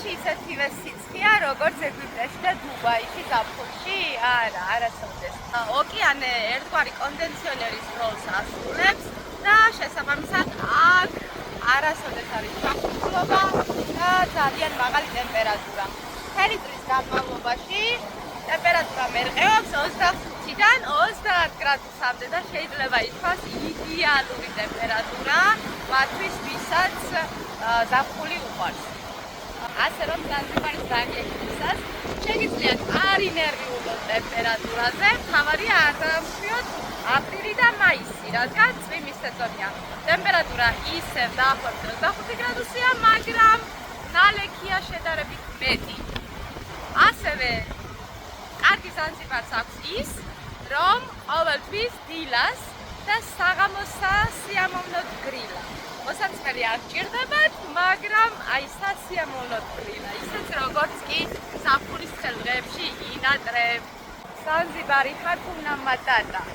ზამთარში ისეთივე სიცხეა, როგორც ეგვიპტეში და დუბაიში ზაფხულში არასოდეს. ოკეანე ერთგვარი კონდიციონერის როლს ასრულებს და შესაბამისად აქ არასოდეს არის ჩახურთულობა და ძალიან მაღალი ტემპერატურა. მთელი წლის განმავლობაში ტემპერატურა მერყევობს 25-დან 30 გრადუსამდე და შეიძლება ითქვას იდეალური ტემპერატურა მათთვის, ვისაც ზაფხული უყვარს. ასე რომ ზანზიბარის დაგეგმვისას შეგიძლიათ არ ინერვიულოთ ტემპერატურაზე, მთავარია არ დაამშვიოთ აპრილი და მაისი, რადგან წვიმის სეზონია. ტემპერატურა ისევ დაახლოებით 25 გრადუსია, მაგრამ ნალექია შედარებით მეტი. ასევე კარგი ზანზიბარს აქვს ის, რომ ყოველთვის დილას და საღამოს სასიამოვნოდ გრილა. მოსაცმელი არ გჭირდებათ, მაგრამ აი სასიამოვნოდ გრილა. ისეც როგორც კი ზაფხულის ცხელ დღეებში ინატრებ. ზანზიბარი ჰაკუნა მატატა.